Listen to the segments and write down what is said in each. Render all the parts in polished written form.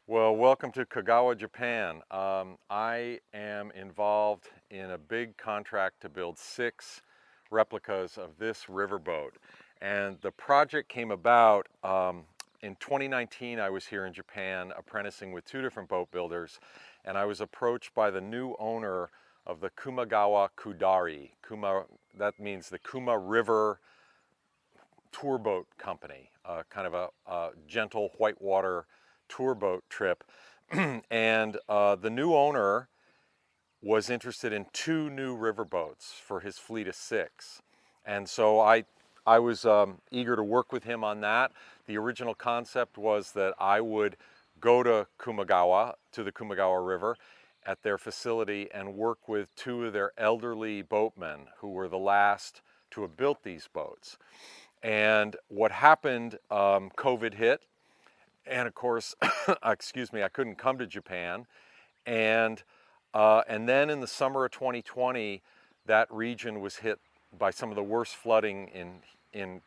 Well, welcome to Kagawa, Japan. I am involved in a big contract to build 6 replicas of this riverboat. And the project came about in 2019. I was here in Japan apprenticing with 2 different boat builders, and I was approached by the new owner of the Kumagawa Kudari. That means the Kuma River tour boat company, kind of a gentle whitewater tour boat trip. And the new owner was interested in 2 new riverboats for his fleet of 6. And so I was eager to work with him on that. The original concept was that I would go to Kumagawa, to the Kumagawa River, at their facility and work with 2 of their elderly boatmen who were the last to have built these boats. And what happened, COVID hit, and of course, excuse me, I couldn't come to Japan. And then in the summer of 2020, that region was hit by some of the worst flooding in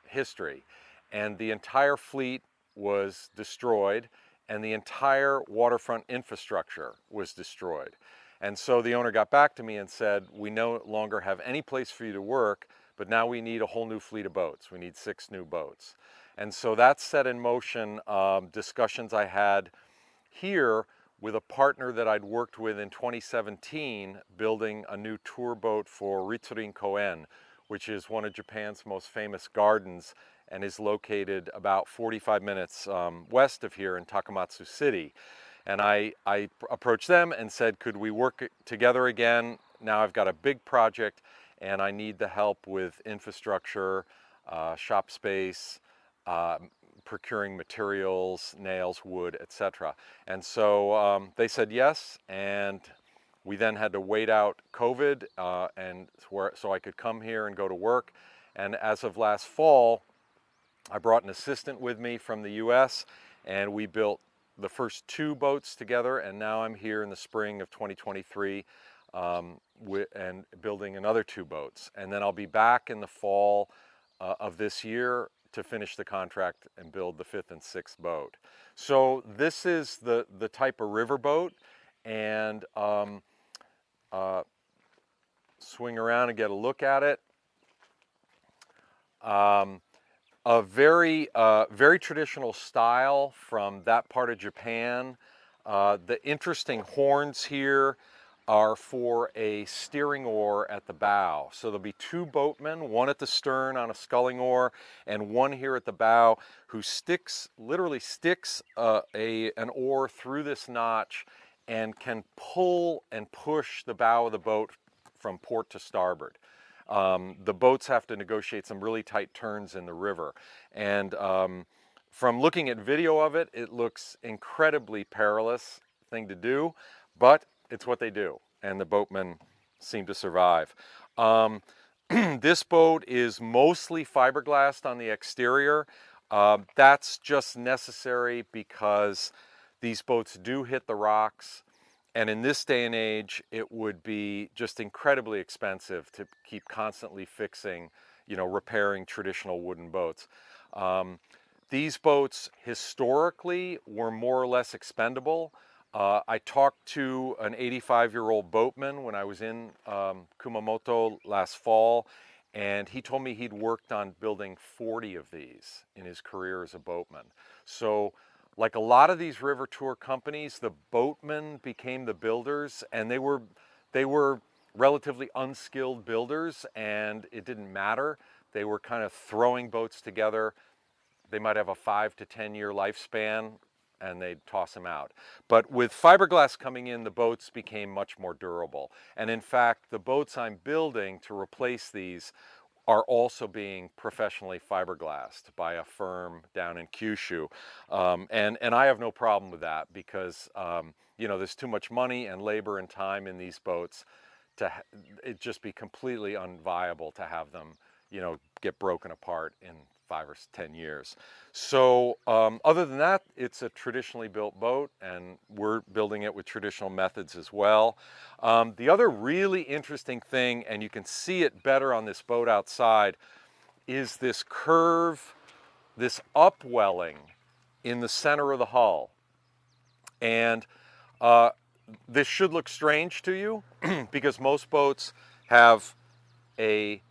history. And the entire fleet was destroyed, and the entire waterfront infrastructure was destroyed. And so the owner got back to me and said, we no longer have any place for you to work, but now we need a whole new fleet of boats. We need 6 new boats. And so that set in motion discussions I had here with a partner that I'd worked with in 2017, building a new tour boat for Ritsurin Koen, which is one of Japan's most famous gardens and is located about 45 minutes west of here in Takamatsu City. And I approached them and said, could we work together again? Now I've got a big project and I need the help with infrastructure, shop space, procuring materials, nails, wood, etc. And so they said yes, and we then had to wait out COVID so I could come here and go to work. And as of last fall, I brought an assistant with me from the US, and we built the first 2 boats together, and now I'm here in the spring of 2023 and building another 2 boats. And then I'll be back in the fall of this year to finish the contract and build the 5th and 6th boat. So this is the type of riverboat, and swing around and get a look at it. A very traditional style from that part of Japan. The interesting horns here are for a steering oar at the bow. So there'll be 2 boatmen, one at the stern on a sculling oar and one here at the bow, who literally sticks an oar through this notch and can pull and push the bow of the boat from port to starboard. The boats have to negotiate some really tight turns in the river. And from looking at video of it, it looks incredibly perilous thing to do, but it's what they do, and the boatmen seem to survive. This boat is mostly fiberglassed on the exterior. That's just necessary because these boats do hit the rocks, and in this day and age, it would be just incredibly expensive to keep constantly fixing, repairing traditional wooden boats. These boats historically were more or less expendable. I talked to an 85-year-old boatman when I was in Kumamoto last fall, and he told me he'd worked on building 40 of these in his career as a boatman. So, like a lot of these river tour companies, the boatmen became the builders, and they were relatively unskilled builders, and it didn't matter. They were kind of throwing boats together. They might have a 5 to 10 year lifespan, and they'd toss them out. But with fiberglass coming in, the boats became much more durable. And in fact, the boats I'm building to replace these are also being professionally fiberglassed by a firm down in Kyushu. And I have no problem with that because, there's too much money and labor and time in these boats it'd just be completely unviable to have them, get broken apart in 5 or 10 years. So other than that, it's a traditionally built boat, and we're building it with traditional methods as well. The other really interesting thing, and you can see it better on this boat outside, is this curve, this upwelling in the center of the hull. And this should look strange to you because most boats have a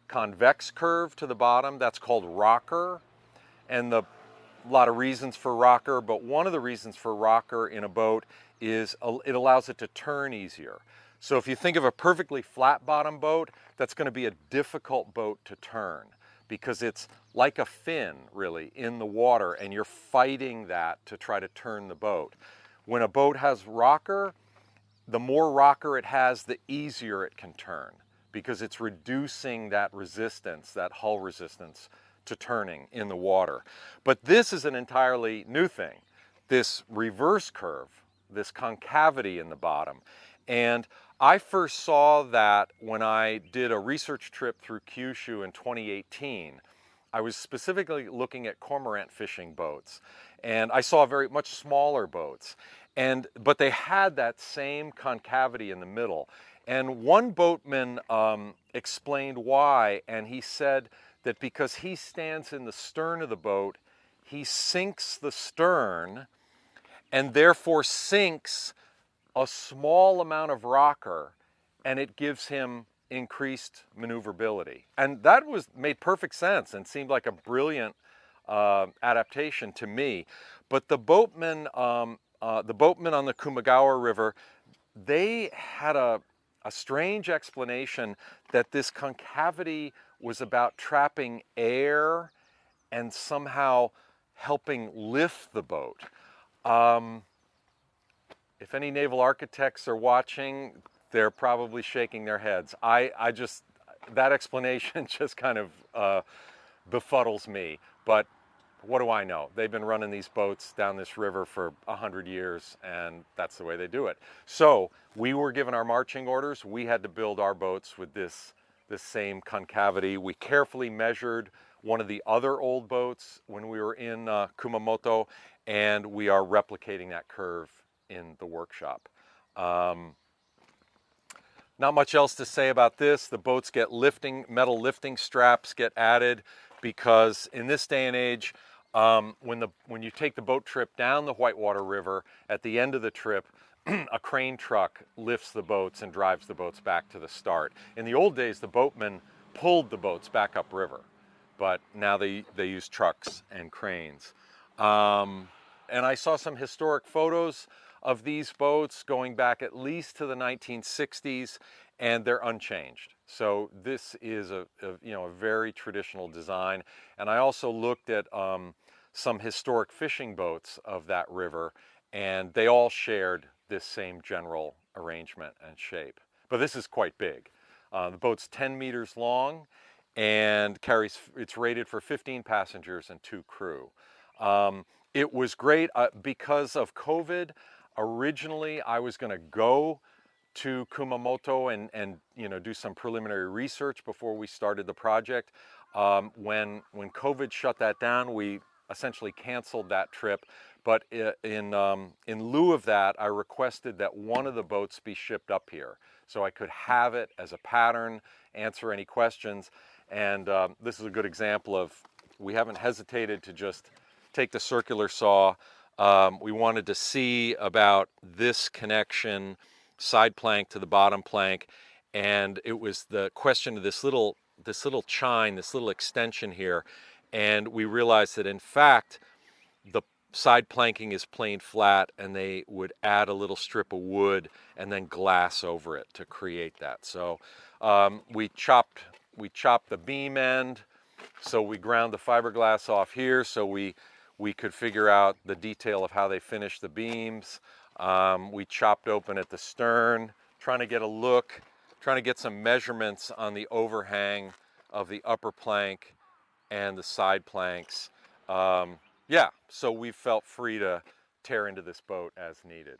convex curve to the bottom. That's called rocker. And a lot of reasons for rocker, but one of the reasons for rocker in a boat is it allows it to turn easier. So if you think of a perfectly flat bottom boat, that's going to be a difficult boat to turn because it's like a fin really in the water and you're fighting that to try to turn the boat. When a boat has rocker, the more rocker it has, the easier it can turn because it's reducing that resistance, that hull resistance to turning in the water. But this is an entirely new thing, this reverse curve, this concavity in the bottom. And I first saw that when I did a research trip through Kyushu in 2018. I was specifically looking at cormorant fishing boats, and I saw very much smaller boats, but they had that same concavity in the middle. And one boatman explained why, and he said that because he stands in the stern of the boat, he sinks the stern and therefore sinks a small amount of rocker, and it gives him increased maneuverability. And that made perfect sense and seemed like a brilliant adaptation to me. But the boatmen on the Kumagawa River, they had a strange explanation that this concavity was about trapping air and somehow helping lift the boat. If any naval architects are watching, they're probably shaking their heads. That explanation just kind of befuddles me. But what do I know? They've been running these boats down this river for 100 years, and that's the way they do it. So we were given our marching orders. We had to build our boats with this same concavity. We carefully measured one of the other old boats when we were in Kumamoto, and we are replicating that curve in the workshop. Not much else to say about this. The boats get metal lifting straps get added because in this day and age, when you take the boat trip down the Whitewater River, at the end of the trip, a crane truck lifts the boats and drives the boats back to the start. In the old days, the boatmen pulled the boats back upriver, but now they use trucks and cranes. And I saw some historic photos of these boats going back at least to the 1960s, and they're unchanged. So this is a very traditional design. And I also looked at some historic fishing boats of that river, and they all shared this same general arrangement and shape. But this is quite big. The boat's 10 meters long and it's rated for 15 passengers and 2 crew. It was great because of COVID. Originally, I was going to go to Kumamoto and do some preliminary research before we started the project. When COVID shut that down, we essentially canceled that trip. But in lieu of that, I requested that one of the boats be shipped up here so I could have it as a pattern, answer any questions. And this is a good example of, we haven't hesitated to just take the circular saw. We wanted to see about this connection, side plank to the bottom plank, and it was the question of this little chine, this little extension here, and we realized that in fact the side planking is plain flat, and they would add a little strip of wood and then glass over it to create that. So we chopped the beam end, so we ground the fiberglass off here so we could figure out the detail of how they finished the beams. We chopped open at the stern, trying to get a look, trying to get some measurements on the overhang of the upper plank and the side planks. Yeah, so we felt free to tear into this boat as needed.